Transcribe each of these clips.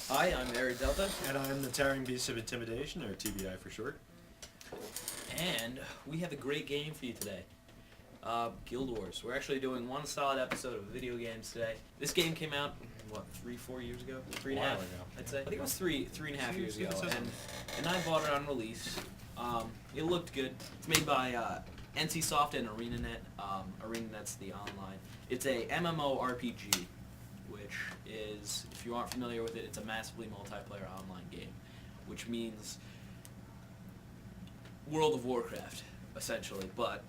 Hi, I'm Eric Delta, And I'm the Towering Beast of Intimidation, or TBI for short. and we have a great game for you today. Guild Wars. We're actually doing one solid episode of video games today. This game came out, what, 3-4 years ago? 3.5, A while ago. I'd say. I think it was three and a half years ago, it says and I bought it on release. It looked good. It's made by NCSoft and ArenaNet. ArenaNet's the online. It's a MMORPG, which is, if you aren't familiar with it, it's a massively multiplayer online game, which means World of Warcraft, essentially, but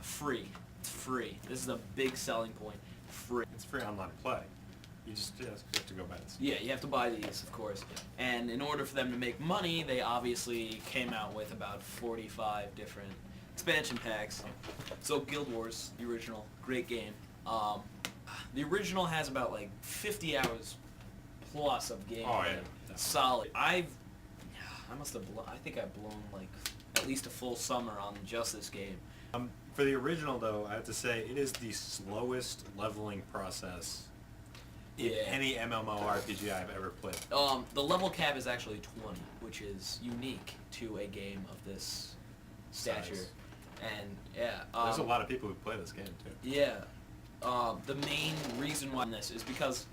free. It's free. This is a big selling point. Free. It's free online play. You just have to go buy this. Yeah, you have to buy these, of course. And in order for them to make money, they obviously came out with about 45 different expansion packs. So Guild Wars, the original, great game. The original has about like 50 hours plus of gameplay. Oh, yeah. Solid. I think I've blown like at least a full summer on just this game. For the original, though, I have to say it is the slowest leveling process in any MMORPG I've ever played. The level cap is actually 20, which is unique to a game of this stature. Size. And yeah, There's a lot of people who play this game too. Yeah, the main reason why this is because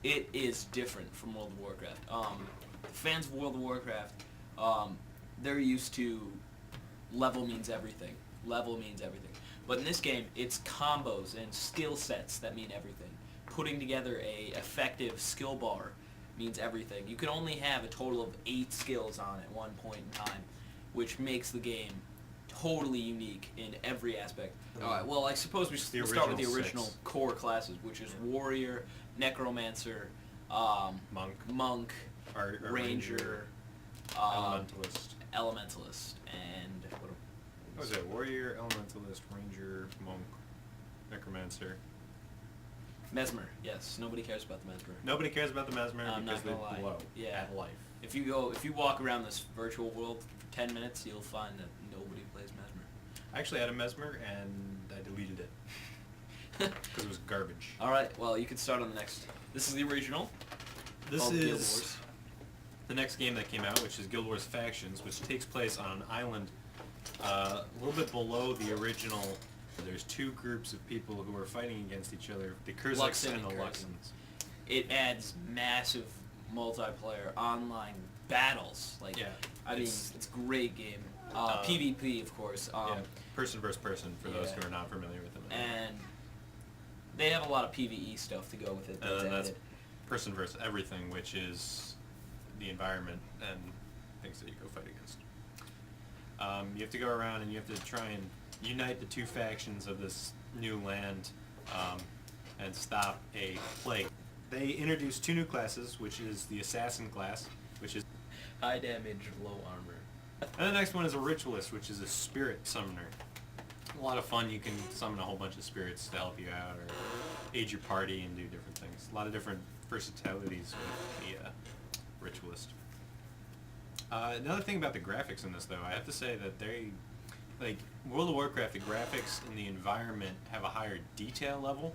it is different from World of Warcraft. Fans of World of Warcraft, they're used to level means everything. Level means everything. But in this game, it's combos and skill sets that mean everything. Putting together a effective skill bar means everything. You can only have a total of 8 skills on at one point in time, which makes the game totally unique in every aspect. Alright, well, I suppose we'll start with the original 6 core classes, which is Warrior, Necromancer, Monk, Or Ranger, Elementalist. and What was it? Warrior, Elementalist, Ranger, Monk, Necromancer. Mesmer. Yes, nobody cares about the Mesmer. Nobody cares about the Mesmer I'm because not they gonna lie. blow Yeah. at life. If you walk around this virtual world for 10 minutes, you'll find that nobody plays Mesmer. I actually had a Mesmer and I deleted it because it was garbage. All right, well, you can start on the next. This is the original. This called Guild is Wars. the next game that came out, which is Guild Wars Factions, which takes place on an island a little bit below the original. There's 2 groups of people who are fighting against each other, the Kurziks Luxon and the and Luxons. It adds massive multiplayer online battles. Like, Yeah, I mean, it's a great game. PvP, of course. Yeah, person versus person, for those yeah. who are not familiar with them. And they have a lot of PvE stuff to go with it. And then that's added. person versus everything, which is the environment and things that you go fight against. You have to go around and you have to try and unite the 2 factions of this new land and stop a plague. They introduced 2 new classes, which is the Assassin class, which is High damage, low armor. and the next one is a Ritualist, which is a Spirit Summoner. A lot of fun. You can summon a whole bunch of spirits to help you out or aid your party and do different things. A lot of different versatilities with the Ritualist. Another thing about the graphics in this, though, I have to say that like World of Warcraft, the graphics in the environment have a higher detail level.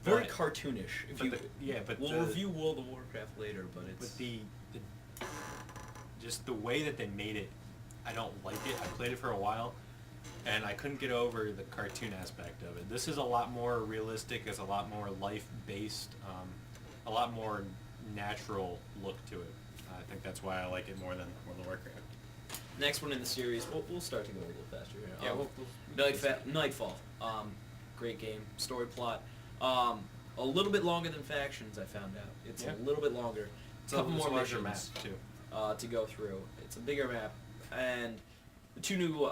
Very but- cartoonish. We'll review World of Warcraft later, but it's... But just the way that they made it, I don't like it. I played it for a while, and I couldn't get over the cartoon aspect of it. This is a lot more realistic. It's a lot more life-based, a lot more natural look to it. I think that's why I like it more than World of Warcraft. Next one in the series, we'll start to go a little faster here. Yeah, Nightfall. Great game. Story plot. A little bit longer than Factions, I found out. It's a little bit longer. It's a couple more larger missions map, too. To go through. It's a bigger map. And the 2 new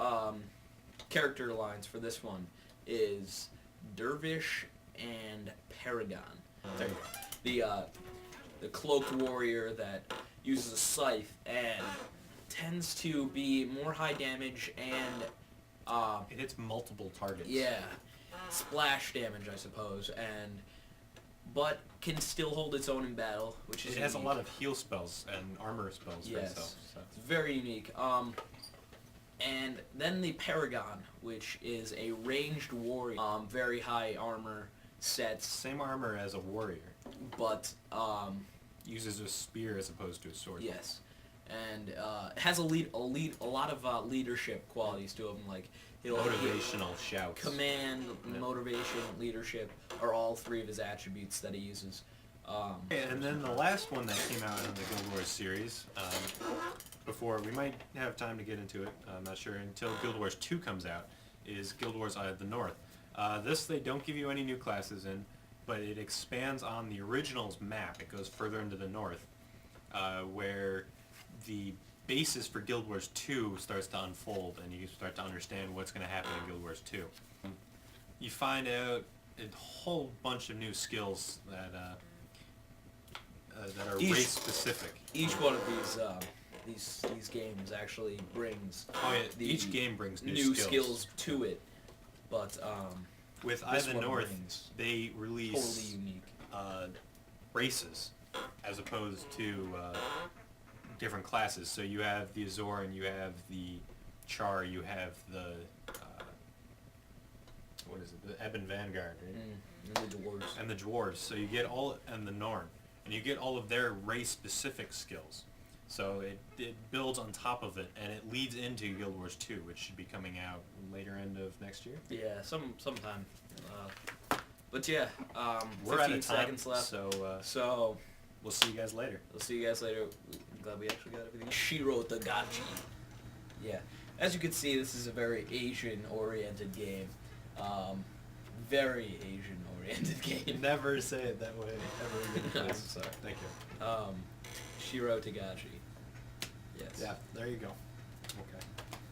character lines for this one is Dervish and Paragon. The cloaked warrior that uses a scythe and tends to be more high damage and It hits multiple targets. yeah, splash damage, I suppose, but can still hold its own in battle, which is It has a unique. lot of heal spells and armor spells for Yes, itself. So. it's very unique. And then the Paragon, which is a ranged warrior, very high armor sets, Same armor as a warrior. but uses a spear as opposed to a sword. Yes, and it has a lot of leadership qualities to him, like Motivational shouts. command, Yep. motivation, leadership are all three of his attributes that he uses. And then the last one that came out in the Guild Wars series, before we might have time to get into it, I'm not sure until Guild Wars 2 comes out, is Guild Wars Eye of the North. This they don't give you any new classes in, but it expands on the original's map. It goes further into the north, where the basis for Guild Wars 2 starts to unfold, and you start to understand what's going to happen in Guild Wars 2. You find out a whole bunch of new skills that are race specific. Each one of these games actually brings Oh yeah, each game brings new skills to it, but with Eye this of the one North, brings they release totally unique. races as opposed to different classes. So you have the Azoran, you have the Char, you have the what is it? The Ebon Vanguard, right? And the dwarves. And the dwarves. So you get and the Norn, and you get all of their race-specific skills. So it builds on top of it, and it leads into Guild Wars 2, which should be coming out later end of next year. Yeah, sometime. But yeah, We're 15 out of time, seconds left. so we'll see you guys later. We'll see you guys later. I'm glad we actually got everything. Shiro Tagachi. Yeah. As you can see, this is a very Asian-oriented game. Very Asian-oriented game. Never say it that way ever again. I'm sorry. Thank you. Shiro Tagachi. Yes. Yeah, there you go.